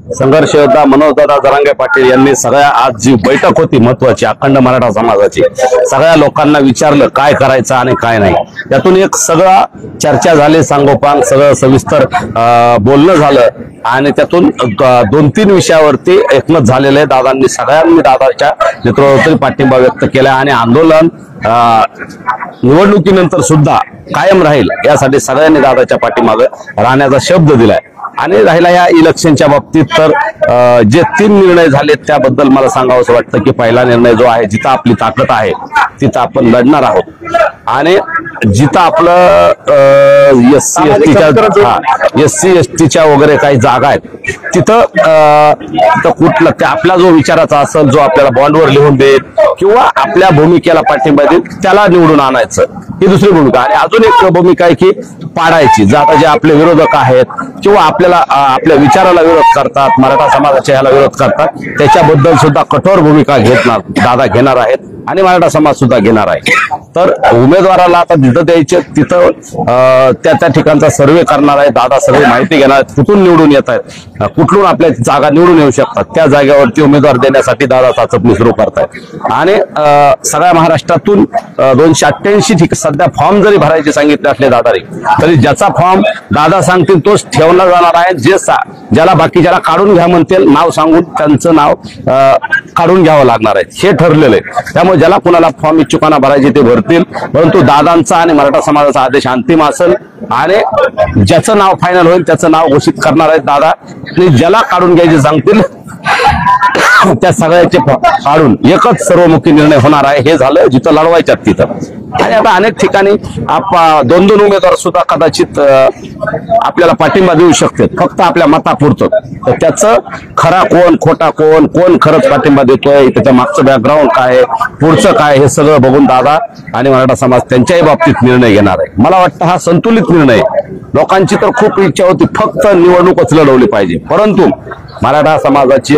संघर्ष योद्धा मनोजदादा जरांगे पाटील यांनी सगळ्या आज जी बैठक होती महत्वाची अखंड मराठा समाजाची, सगळ्या लोकांना विचारलं काय करायचं आणि काय नाही। त्यातून एक सगळा चर्चा झाली, सांगोपांग सगळं सविस्तर बोलणं झालं आणि त्यातून 2-3 विषयावरती एकमत झालेलं आहे। दादांनी सगळ्यांनी दादाच्या नेतृत्वाखाली पाठिंबा व्यक्त केला आणि आंदोलन निवडणुकीनंतर सुद्धा कायम राहील यासाठी सगळ्यांनी दादाच्या पाठीमागे राहण्याचा शब्द दिलाय। आणि राहिला या इलेक्शनच्या बाबतीत तर जे 3 निर्णय झाले त्याबद्दल मला सांगावंसं वाटतं की पहिला निर्णय जो आहे, जिथं आपली ताकद आहे तिथं आपण लढणार आहोत आणि जिथं आपलं एससी एसटीच्या वगैरे काही जागा आहेत तिथं कुठलं आपला जो विचाराचा असेल, जो आपल्याला बॉन्डवर लिहून देईल किंवा आपल्या भूमिकेला पाठिंबा देईल त्याला निवडून आणायचं, ही दुसरी भूमिका। आणि अजून एक भूमिका आहे की पाडायची, जे आपले विरोधक आहेत किंवा आपल्या विचाराला विरोध करतात, मराठा समाजाच्या ह्याला विरोध करतात, त्याच्याबद्दल सुद्धा कठोर भूमिका दादा घेणार आहेत आणि मराठा समाज सुद्धा घेणार आहे। तर उमेदवाराला आता जिथं द्यायचे तिथं त्या ठिकाणचा सर्वे करणार आहे दादा, सर्व माहिती घेणार आहेत, कुठून निवडून येत आहेत, कुठून आपल्या जागा निवडून येऊ शकतात, त्या जागेवरती उमेदवार देण्यासाठी दादा चाचपणी सुरू करतायत। आणि सगळ्या महाराष्ट्रातून 288 सध्या फॉर्म जरी भरायचे सांगितले असले दादारी, तरी ज्याचा फॉर्म दादा सांगतील तोच ठेवला जाणार आहे। ज्याला बाकीच्याला काढून घ्या म्हणतील, नाव सांगून त्यांचं नाव काढून घ्यावं लागणार आहे, हे ठरलेलं आहे। त्यामुळे ज्याला कुणाला फॉर्म इच्छुकांना भरायचे ते भरतील, परंतु दादांचा आणि मराठा समाजाचा आदेश अंतिम असेल आणि ज्याचं नाव फायनल होईल त्याचं नाव घोषित करणार आहेत दादा। आणि ज्याला काढून घ्यायचे सांगतील त्या सगळ्याचे काढून एकच सर्वमुखी निर्णय होणार आहे। हे झालं जिथं लढवायच्यात तिथं। आणि आता अनेक ठिकाणी 2-2 उमेदवार सुद्धा कदाचित आपल्याला पाठिंबा देऊ शकतात, फक्त आपल्या मतापुरतं। तर त्याचं खरा कोण खोटा कोण खरंच पाठिंबा देतोय, त्याच्या मागचं बॅकग्राऊंड काय, पुढचं काय, हे सगळं बघून दादा आणि मराठा समाज त्यांच्याही बाबतीत निर्णय घेणार आहे। मला वाटतं हा संतुलित निर्णय। लोकांची तर खूप इच्छा होती फक्त निवडणूकच लढवली पाहिजे, परंतु मराठा समाजाची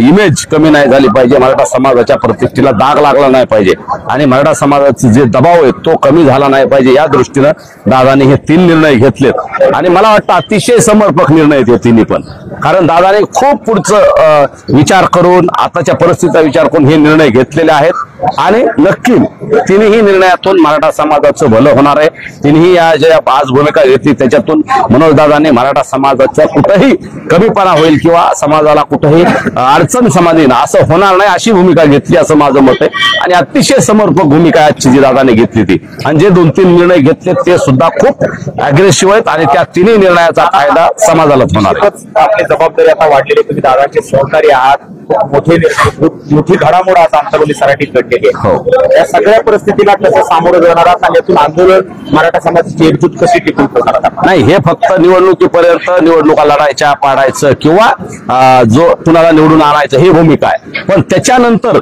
इमेज कमी नाही झाली पाहिजे, मराठा समाजाच्या प्रतिष्ठेला दाग लागला नाही पाहिजे आणि मराठा समाजाचे जे दबाव आहे तो कमी झाला नाही पाहिजे, या दृष्टीनं दादाने हे 3 निर्णय घेतलेत। आणि मला वाटतं अतिशय समर्पक निर्णय आहेत हे तिन्ही पण, कारण दादाने खूप पुढचं विचार करून, आताच्या परिस्थितीचा विचार करून हे निर्णय घेतलेले आहेत आणि नक्की तिन्ही निर्णयातून मराठा समाजाचं भलं होणार आहे। तिन्ही या ज्या आज भूमिका घेतली त्याच्यातून मनोजदादांनी मराठा समाजाचा कुठेही कमीपणा होईल किंवा समाजाला कुठेही अडचण समाधीन असं होणार नाही अशी भूमिका घेतली असं माझं मत आहे। आणि अतिशय समर्पक भूमिका आजची जी दादाने घेतली ती, आणि जे 2-3 निर्णय घेतले ते सुद्धा खूप अग्रेसिव्ह आहेत आणि त्या तिन्ही निर्णयाचा फायदा समाजालाच होणार आहे। आपली जबाबदारी आता वाढलेली, तुम्ही दादांचे सहकारी आहात, मोठी घडामोड आज आंतरवली सराटीत घडलेली आहे। या सगळ्या परिस्थितीला कसं सामोरं जाणार आहात आणि यातून आंदोलन मराठा समाजाची एकजूट कशी टिकून ठेवणार आहात? नाही, हे फक्त निवडणुकीपर्यंत निवडणुका लढायच्या पाडायचं किंवा जो कुणाला निवडून आणायचं ही भूमिका आहे, पण त्याच्यानंतर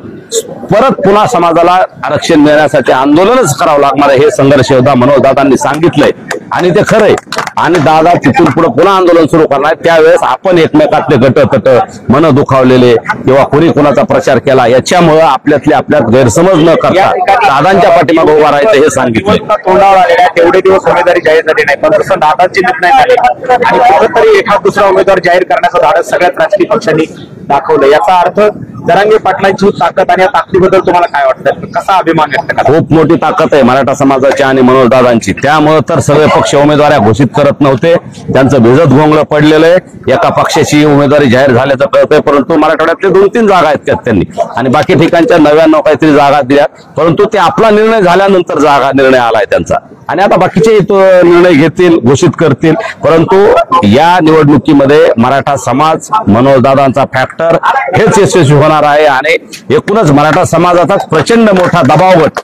परत पुन्हा समाजाला आरक्षण मिळण्यासाठी आंदोलनच करावं लागणार आहे, हे संघर्ष योद्धा मनोजदादांनी सांगितलंय आणि ते खरंय। आणि दादा तिथून पुढे पुन्हा आंदोलन सुरू करणार, त्यावेळेस आपण एकमेकातले गटतट मन दुखावलेले किंवा कोणी कोणाचा प्रचार केला याच्यामुळे आपल्यात गैरसमज न करता दादांच्या पाठीमागे उभा राहायचं हे सांगितलं। तोंडावर आलेल्या तेवढे दिवस उमेदवारी जाहीर झाली नाही, पण जसं दादांचे निर्णय झाले आणि कुठेतरी एखाद दुसरा उमेदवार जाहीर करण्याचं धाडस सगळ्याच राजकीय पक्षांनी दाखवलं। याचा अर्थ जरांगे पाटलांची ताकद आणि या ताकदीबद्दल तुम्हाला काय वाटतं, कसा अभिमान व्यक्त करा? खूप मोठी ताकद आहे मराठा समाजाची आणि मनोजदादांची, त्यामुळे तर सगळे पक्ष उमेदवारी घोषित करत नव्हते, त्यांचं भिजत घोंगडं पडलेलं आहे। एका पक्षाची उमेदवारी जाहीर झाल्याचं कळतंय, परंतु मराठवाड्यातले 2-3 जागा आहेत त्यात त्यांनी आणि बाकी ठिकाणच्या 99 काहीतरी जागा दिल्या, परंतु ते आपला निर्णय झाल्यानंतर निर्णय आलाय त्यांचा आणि आता बाकीचे निर्णय घेतील, घोषित करतील। परंतु या निवडणुकीमध्ये मराठा समाज, मनोजदादांचा फॅक्टर हेच यशस्वी होणार आहे आणि एकूणच मराठा समाजाचाच प्रचंड मोठा दबावगट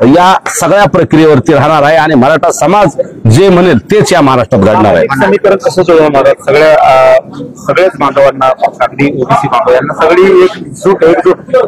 या सगळ्या प्रक्रियेवरती राहणार आहे आणि मराठा समाज जे म्हणेल तेच या महाराष्ट्रात घडणार आहे। समीकरण कसं जुळवणार आहे? सगळ्याच बांधवांना, अगदी ओबीसी बांधव यांना सगळी एकजूट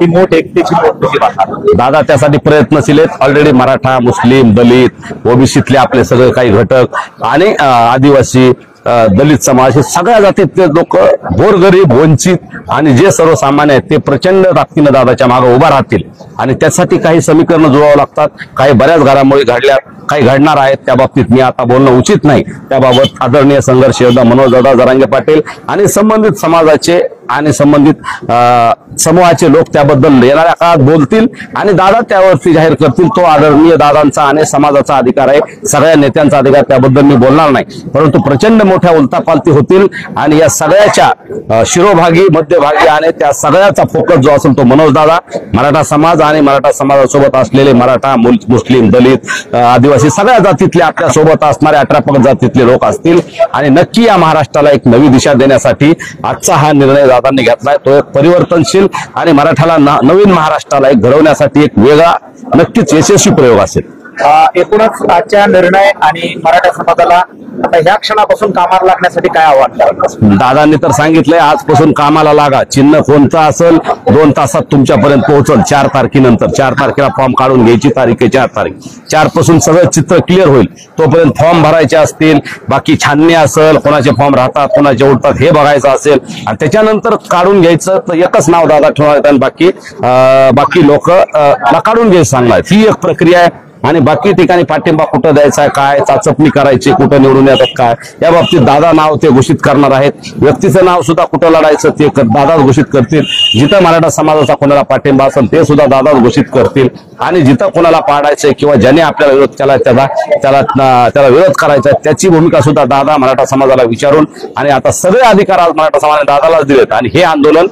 ही मोठ एकतेची मोठ कशी बांधणार? दादा त्यासाठी प्रयत्नशील आहेत। ऑलरेडी मराठा, मुस्लिम, दलित, ओबीसीतले आपले सगळे काही घटक आणि आदिवासी, दलित समाज हे सगळ्या जातीतले लोक, गोरगरीब, वंचित आणि जे सर्वसामान्य आहेत ते प्रचंड ताकदीनं दादाच्या मागे उभा राहतील आणि त्यासाठी काही समीकरणं जुळवावं लागतात। काही बऱ्याच घडामोडी घडल्या, काही घडणार आहेत त्या बाबतीत मी आता बोलणं उचित नाही. त्याबाबत आदरणीय संघर्ष योद्धा मनोजदादा जरांगे पाटील आणि संबंधित समाजाचे आणि संबंधित समूहाचे लोक त्याबद्दल येणाऱ्या काळात बोलतील आणि दादा त्यावरती जाहीर करतील. तो आदरणीय दादांचा आणि समाजाचा अधिकार आहे, सगळ्या नेत्यांचा अधिकार, त्याबद्दल मी बोलणार नाही. परंतु प्रचंड मोठ्या उलथापालथी होतील आणि या सगळ्याच्या शिरोभागी, मध्यभागी आणि त्या सगळ्याचा फोकस जो असेल तो मनोजदादा, मराठा समाज आणि मराठा समाजासोबत असलेले मराठा, मुस्लिम, दलित, आदिवासी सगळ्या जातीतले आपल्या सोबत असणारे 18 पगड जातीतले लोक असतील. आणि नक्की या महाराष्ट्राला एक नवी दिशा देण्यासाठी आजचा हा निर्णय दादांनी घेतलाय. तो एक परिवर्तनशील आणि मराठाला नवीन महाराष्ट्राला एक घडवण्यासाठी एक वेगळा, नक्कीच यशस्वी प्रयोग असेल. एकूणच आजच्या निर्णय आणि मराठा समाजाला आता ह्या क्षणापासून कामाला लागण्यासाठी काय आव्हान कराल? दादांनी तर सांगितलंय आजपासून कामाला लागा. चिन्ह कोणतं असेल 2 तासात तुमच्यापर्यंत पोहोचल. 4 तारखेनंतर, 4 तारखेला फॉर्म काढून घ्यायची तारीख आहे 4 तारीख. 4 पासून सगळं चित्र क्लिअर होईल. तोपर्यंत फॉर्म भरायचे असतील, बाकी छाननी असेल, कोणाचे फॉर्म राहतात, कोणाचे उडतात हे बघायचं असेल आणि त्याच्यानंतर काढून घ्यायचं. तर एकच नाव दादा ठेवणार आहेत आणि बाकी लोक काढून घ्यायचं सांगणार. ही एक प्रक्रिया आहे. आणि बाकी ठिकाणी पाठिंबा कुठं द्यायचा, काय चाचपणी करायची, कुठं निवडून येतात काय, या बाबतीत दादा नाव ते घोषित करणार आहेत. व्यक्तीचं नाव सुद्धा कुठं लढायचं ते दादाच घोषित करतील. जिथं मराठा समाजाचा कोणाला पाठिंबा असेल ते सुद्धा दादाच घोषित करतील. आणि जिथं कोणाला पाडायचंय किंवा ज्याने आपल्याला विरोध केला त्याला विरोध करायचा त्याची भूमिका सुद्धा दादा मराठा समाजाला विचारून आणि आता सगळे अधिकार आज मराठा समाजाने दादालाच दिलेत. आणि हे आंदोलन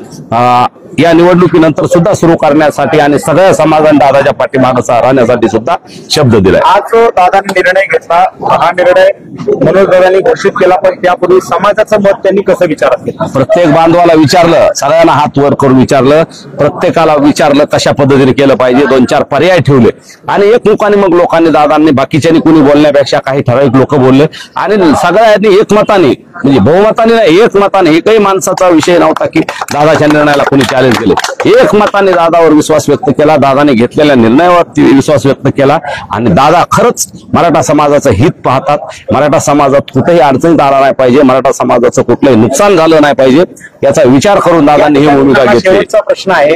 या निवडणुकीनंतर सुद्धा सुरू करण्यासाठी आणि सगळ्या समाजाने दादाच्या पाठीमागे राहण्यासाठी सुद्धा शब्द दिलाय. आज दादांनी निर्णय घेतला, हा निर्णय मनोजदादांनी घोषित केला, पण त्यापूर्वी समाजाचं मत त्यांनी कसं विचारात घेतलं? प्रत्येक बांधवाला विचारलं, सगळ्यांना हात वर करून विचारलं, प्रत्येकाला विचारलं कशा पद्धतीने केलं पाहिजे. 2-4 पर्याय ठेवले आणि एकमुखाने मग लोकांनी, दादांनी, बाकीच्यांनी कुणी बोलण्यापेक्षा काही ठराविक लोक बोलले आणि सगळ्यांनी एकमताने, म्हणजे बहुमताने नाही, एकमताने, एकही माणसाचा विषय नव्हता की दादाच्या निर्णयाला कोणी चॅलेंज केले. एकमताने दादावर विश्वास व्यक्त केला, दादाने घेतलेल्या निर्णयावर विश्वास व्यक्त केला आणि दादा खरंच मराठा समाजाचं हित पाहतात. मराठा समाजात कुठेही अडचणीत आला नाही पाहिजे, मराठा समाजाचं कुठलंही नुकसान झालं नाही पाहिजे याचा विचार करून दादांनी ही भूमिका घेतली. शेवटचा प्रश्न आहे,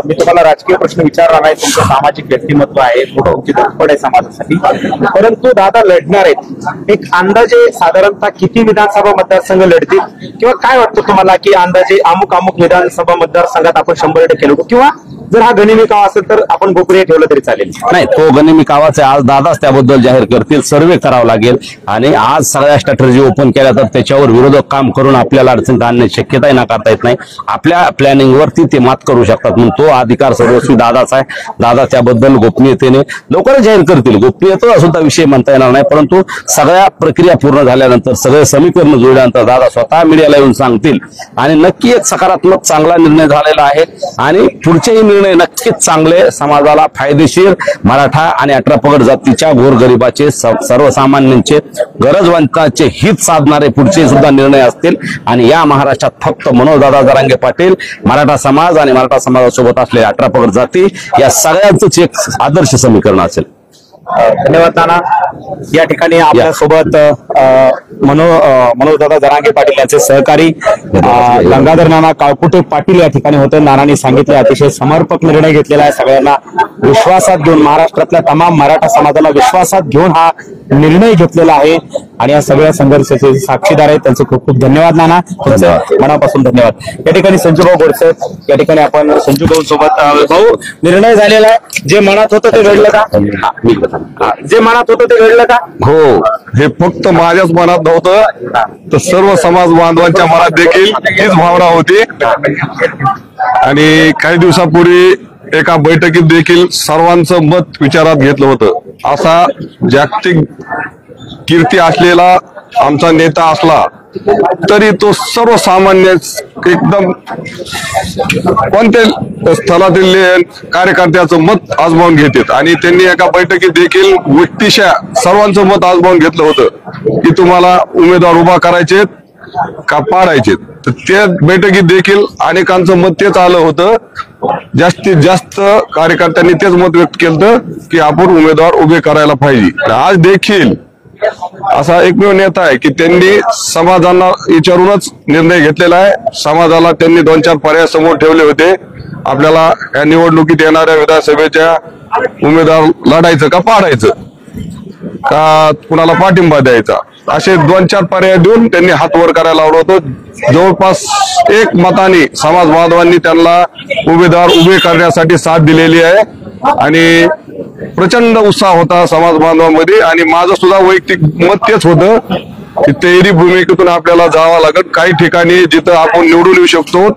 मी तुम्हाला राजकीय प्रश्न विचारला नाही, तुमचं सामाजिक व्यक्तिमत्व आहे, तुमची धडपड आहे समाजासाठी, परंतु दादा लढणार आहेत. एक अंदाजे साधारणतः किती विधानसभा मतदारसंघ लढतील किंवा काय वाटतं तुम्हाला की अंदाजे अमुक विधानसभा मतदारसंघात आपण 100% लढू, किंवा जर हा गनिमी कावा असेल तर आपण गोपनीय ठेवलं तरी चालेल? नाही, तो गनिमी कावाच आहे. आज दादाच त्याबद्दल जाहीर करतील, सर्वे करावं लागेल आणि आज सगळ्या स्ट्रॅटर्जी ओपन केल्या तर त्याच्यावर विरोधक काम करून आपल्याला अडचणीत आणण्याची शक्यताही नाकारता येत नाही. आपल्या प्लॅनिंगवरती ते मात करू शकतात म्हणून तो अधिकार सर्वस्वी दादाचा आहे. दादा त्याबद्दल गोपनीयतेने लवकरच जाहीर करतील. गोपनीयता सुद्धा विषय म्हणता येणार नाही, परंतु सगळ्या प्रक्रिया पूर्ण झाल्यानंतर, सगळे समीकरण जुळल्यानंतर दादा स्वतः मीडियाला येऊन सांगतील आणि नक्की एक सकारात्मक चांगला निर्णय झालेला आहे आणि पुढचेही निर्णय नक्कीच चांगले, समाजाला फायदेशीर, मराठा आणि 18 पगड जातीच्या गोरगरिबाचे, सर्वसामान्यांचे, गरजवंतांचे हित साधणारे पुढचे सुद्धा निर्णय असतील. आणि या महाराष्ट्रात फक्त मनोजदादा जरांगे पाटील, मराठा समाज आणि मराठा समाजासोबत असलेल्या 18 पगड जाती या सगळ्यांचंच एक आदर्श समीकरण असेल. धन्यवाद नाना. या ठिकाणी आपल्या सोबत मनोजदादा जरांगे पाटील यांचे सहकारी गंगाधर नाना काळकुटे पाटील या ठिकाणी होते. नानांनी सांगितले अतिशय समर्पक निर्णय घेतलेला आहे, सगळ्यांना विश्वासात घेऊन, महाराष्ट्रातल्या तमाम मराठा समाजाला विश्वासात घेऊन हा निर्णय घेतलेला आहे आणि या सगळ्या संघर्षाचे साक्षीदार आहेत. त्यांचे खूप खूप धन्यवाद नाना, मनापासून धन्यवाद. या ठिकाणी संजूभाऊ गोडसे, या ठिकाणी आपण संजूभाऊ सोबत. भाऊ, निर्णय झालेला आहे, जे मनात होतं ते घडलं का? जे मनात होतं ते घडलं का? हो, हे फक्त माझ्याच मनात नव्हतं तर सर्व समाज बांधवांच्या मनात देखील हीच भावना होती. आणि काही दिवसापूर्वी एका बैठकीत देखील सर्वांचं मत विचारात घेतलं होतं. असा जागतिक कीर्ती असलेला आमचा नेता असला तरी तो सर्वसामान्य एकदम कोणत्या स्थलातील कार्यकर्त्याचं मत आजमावून घेतात आणि त्यांनी एका बैठकीत देखील व्यक्तिशः सर्वांचं मत आजमावून घेतलं होतं की तुम्हाला उमेदवार उभा करायचे का पाडायचे. तर त्या बैठकीत देखील अनेकांचं मत तेच आलं होतं. जास्तीत जास्त कार्यकर्त्यांनी तेच मत व्यक्त केलं की आपण उमेदवार उभे करायला पाहिजे. आज देखील असा एकमेव नेता आहे की त्यांनी समाजाला विचारूनच निर्णय घेतलेला आहे. समाजाला त्यांनी 2-4 पर्याय समोर ठेवले होते. आपल्याला या निवडणुकीत येणाऱ्या विधानसभेच्या उमेदवार लढायचं का पाडायचं. का कुणाला पाठिंबा द्यायचा, असे 2-4 पर्याय देऊन त्यांनी हात वर करायला लावलं होतं. जवळपास 1 मताने समाज बांधवांनी त्यांना उमेदवार उभे करण्यासाठी साथ दिलेली आहे आणि प्रचंड उत्साह होता समाज बांधवांमध्ये. आणि माझं सुद्धा वैयक्तिक मत तेच होतं की तयारी भूमिकेतून आपल्याला जावं लागत. काही ठिकाणी जिथं आपण निवडून येऊ शकतो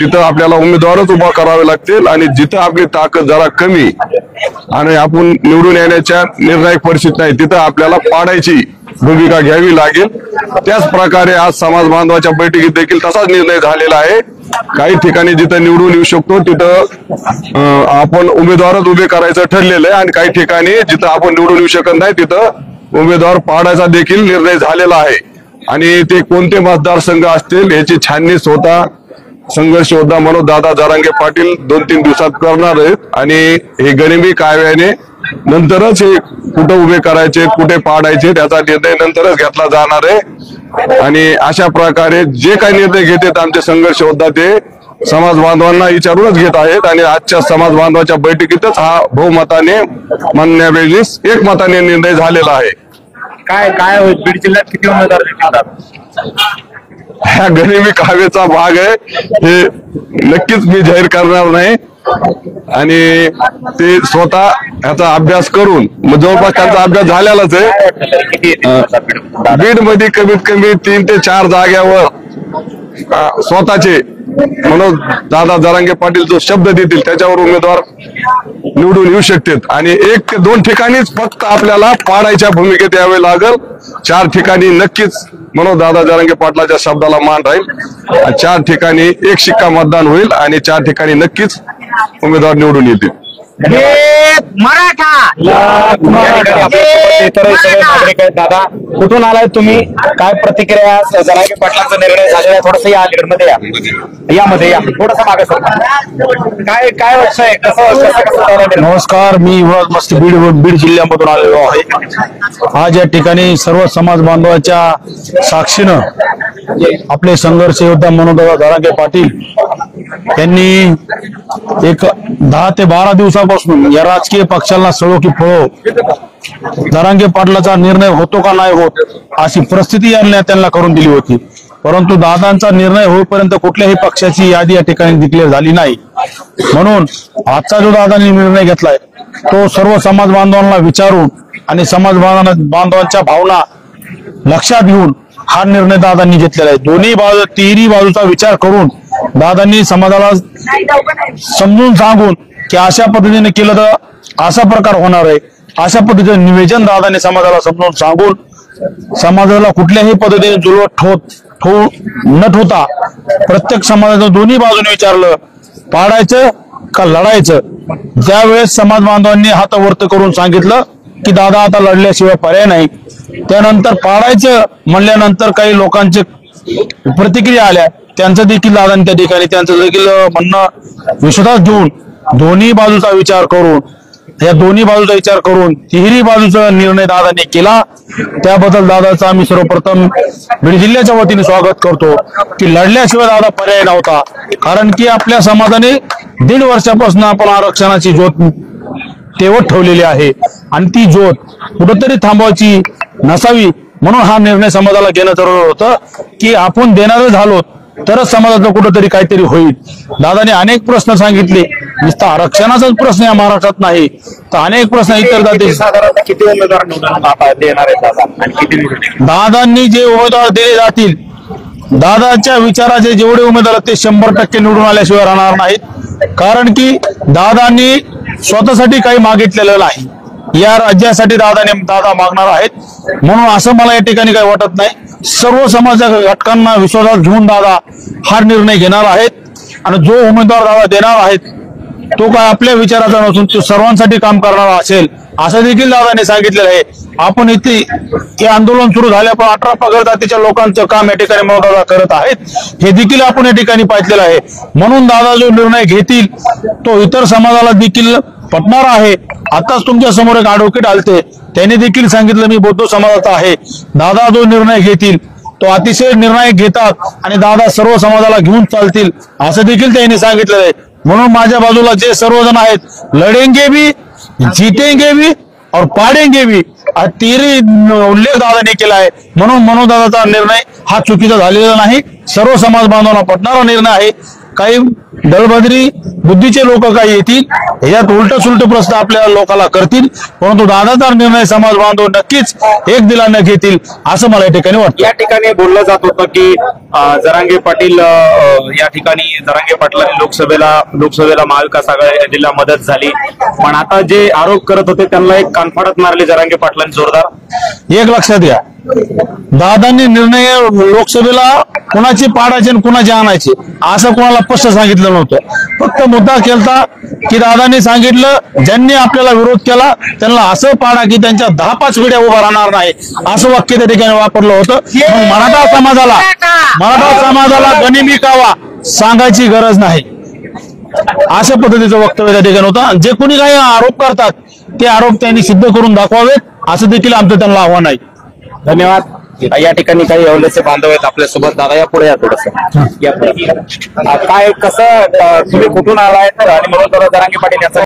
तिथं आपल्याला उमेदवारच उभा करावे लागतील आणि जिथं आपली ताकद जरा कमी आणि आपण निवडून येण्याच्या निर्णायक परिस्थिती नाही तिथं आपल्याला पाडायची भूमिका घ्यावी लागेल. त्याच प्रकारे आज समाज बांधवाच्या बैठकीत देखील तसाच निर्णय झालेला आहे. काही ठिकाणी जिथं निवडून येऊ शकतो तिथं आपण उमेदवारच उभे करायचं ठरलेलं आहे आणि काही ठिकाणी जिथं आपण निवडून येऊ शकत नाही तिथं उमेदवार पाडायचा देखील निर्णय झालेला आहे. आणि ते कोणते मतदारसंघ असतील याची छाननी स्वतः संघर्ष योद्धा मनोजदादा जरांगे पाटील 2-3 दिवसात करणार आहेत आणि हे गरिबी कायद्याने नंतरच हे कुठं उभे करायचे कुठे पाडायचे त्याचा निर्णय नंतरच घेतला जाणार आहे. आणि अशा प्रकारे जे काही निर्णय घेतात आमचे संघर्ष योद्धा ते समाज बांधवांना विचारूनच घेत आहेत आणि आजच्या समाज बांधवाच्या बैठकीतच हा बहुमताने मानण्यावेळीच एकमताने निर्णय झालेला आहे. काय बीड जिल्ह्यात किती उमेदवार निवडतात? ह्या गरिबी काव्याचा भाग आहे, हे नक्कीच मी जाहीर करणार नाही आणि ते स्वतः ह्याचा अभ्यास करून जवळपास त्यांचा अभ्यास झालेलाच आहे. बीड मध्ये कमीत कमी 3 ते 4 जाग्यावर स्वतःचे म्हणून दादा जरांगे पाटील जो शब्द देतील त्याच्यावर उमेदवार निवडून येऊ शकतात आणि 1 ते 2 ठिकाणीच फक्त आपल्याला पाडायच्या भूमिकेत यावे लागल. 4 ठिकाणी नक्कीच म्हणून दादा जरांगे पाटलाच्या शब्दाला मान राहील. 4 ठिकाणी 1 शिक्का मतदान होईल आणि 4 ठिकाणी नक्कीच उमेदवार निवडून येतील. दादा कुठून आलाय तुम्ही? काय प्रतिक्रिया? जरांगे पाटलांचा निर्णय झालेला आहे. थोडस या लीडमध्ये या थोडस मागे काय काय वर्ष आहे कसं? नमस्कार, मी युवराज मस्ती बीड जिल्ह्यामधून आलेलो आहे. आज या ठिकाणी सर्व समाज बांधवाच्या साक्षीनं आपले संघर्ष योद्धा मनोजदादा जरांगे पाटील यांनी एक 10 ते 12 दिवसापासून या राजकीय पक्षांना सळो की फळो जरांगे पाटलाचा निर्णय होतो का नाही होत अशी परिस्थिती या नेत्यांना करून दिली होती. परंतु दादांचा निर्णय होईपर्यंत कुठल्याही पक्षाची यादी या ठिकाणी डिक्लेअर झाली नाही. म्हणून आजचा जो दादांनी निर्णय घेतलाय तो सर्व समाज बांधवांना विचारून आणि समाज बांधवांच्या भावना लक्षात घेऊन हा निर्णय दादांनी घेतलेला आहे. दोन्ही बाजू तिन्ही बाजूचा विचार करून दादांनी समाजाला समजून सांगून की अशा पद्धतीने केलं तर असा प्रकार होणार आहे, अशा पद्धतीचं निवेदन दादांनी समाजाला समजून सांगून समाजाला कुठल्याही पद्धतीने जुलवत न ठेवता प्रत्येक समाजाचं दोन्ही बाजूने विचारलं पाडायचं का लढायचं. त्यावेळेस समाज बांधवांनी हात वरत करून सांगितलं की दादा आता लढल्याशिवाय पर्याय नाही. त्यानंतर पाडायचं म्हणल्यानंतर काही लोकांचे प्रतिक्रिया आल्या, त्यांचं देखील दादांनी त्या ठिकाणी त्यांचं देखील म्हणणं विश्वासात घेऊन दोन्ही बाजूचा विचार करून तिन्ही बाजूचा निर्णय दादांनी केला. त्याबद्दल दादाचं आम्ही सर्वप्रथम बीड जिल्ह्याच्या वतीने स्वागत करतो की लढल्याशिवाय दादा पर्याय नव्हता. कारण की आपल्या समाजाने 1.5 वर्षापासून आपण आरक्षणाची ज्योत तेवत ठेवलेली आहे आणि ती ज्योत कुठंतरी थांबवायची नसावी म्हणून हा निर्णय समाजाला घेणं जरूर होतं की आपण देणारे झालो तरच समाजाचं कुठंतरी काहीतरी होईल. दादाने अनेक प्रश्न सांगितले, नुसता आरक्षणाचाच प्रश्न या महाराष्ट्रात नाही तर अनेक प्रश्न इतर जाते. साधारणतः किती उमेदवार निवडून देणार आहेत दादा आणि किती निवडून? दादांनी जे उमेदवार दिले जातील दादाच्या विचाराचे जेवढे उमेदवार ते 100% निवडून आल्याशिवाय राहणार नाहीत. कारण की दादांनी स्वतःसाठी काही मागितलेलं नाही, या राज्यासाठी दादा मागणार आहेत. म्हणून असं मला या ठिकाणी काही वाटत नाही. सर्व समाजाच्या घटकांना विश्वासात घेऊन दादा हा निर्णय घेणार आहेत आणि जो उमेदवार दादा देणार आहेत तो काय आपल्या विचाराचा नसून तो सर्वांसाठी काम करणारा असेल असं देखील दादाने सांगितलेलं आहे. आपण इथे हे आंदोलन सुरू झाल्या पण 18 पगड जातीच्या लोकांचं काम या ठिकाणी दादा करत आहेत हे देखील आपण या ठिकाणी पाहिलेलं आहे. म्हणून दादा जो निर्णय घेतील तो इतर समाजाला देखील पटणार आहे. आताच तुमच्या समोर एक ऍडव्होकेट आलते, त्यांनी देखील सांगितलं मी बौद्ध समाजाचा आहे. दादा जो निर्णय घेतील तो अतिशय निर्णायक घेतात आणि दादा सर्व समाजाला घेऊन चालतील असं देखील त्यांनी सांगितलेलं आहे. म्हणून माझ्या बाजूला जे सर्वजण आहेत लढेंगे भी जीतेंगे भी और पाडेंगे भी तिहेरी उल्लेख दादाने केला आहे. म्हणून मनोजदादाचा निर्णय हा चुकीचा झालेला नाही. सर्व समाज बांधवांना पटणारा निर्णय आहे. काही दळबद्री बुद्धीचे लोक काही येतील, ह्याच्यात उलट सुलट प्रश्न आपल्या लोकांना करतील, परंतु दादाचा निर्णय समाज बांधव नक्कीच एक दिलाने घेतील असं मला या ठिकाणी वाटतं. या ठिकाणी बोललं जात होतं की जरांगे पाटील या ठिकाणी जरांगे पाटलांनी लोकसभेला महाविकास आघाडीला मदत झाली, पण आता जे आरोप करत होते त्यांना एक कानफाडत मारले जरांगे पाटलांनी जोरदार. एक लक्षात घ्या, दादांनी निर्णय लोकसभेला कुणाची पाडायचे आणि कुणाचे आणायचे असं कोणाला स्पष्ट सांगितलं नव्हतं. फक्त मुद्दा केलता की दादांनी सांगितलं ज्यांनी आपल्याला विरोध केला त्यांना असं पाडा की त्यांच्या 10-5 पिढ्या उभा राहणार नाही असं वाक्य त्या ठिकाणी वापरलं होतं. मराठा समाजाला गनिमी कावा सांगायची गरज नाही अशा पद्धतीचं वक्तव्य त्या ठिकाणी होतं. जे कोणी काही आरोप करतात ते आरोप त्यांनी सिद्ध करून दाखवावेत असं देखील आमचं त्यांना आव्हान आहे. धन्यवाद. या ठिकाणी काही येवल्याचे बांधव आहेत आपल्या सोबत. दादा या पुढे या थोडस या पुढे. काय कसं तुम्ही कुठून आलाय आणि म्हणून जरांगे पाटील याचा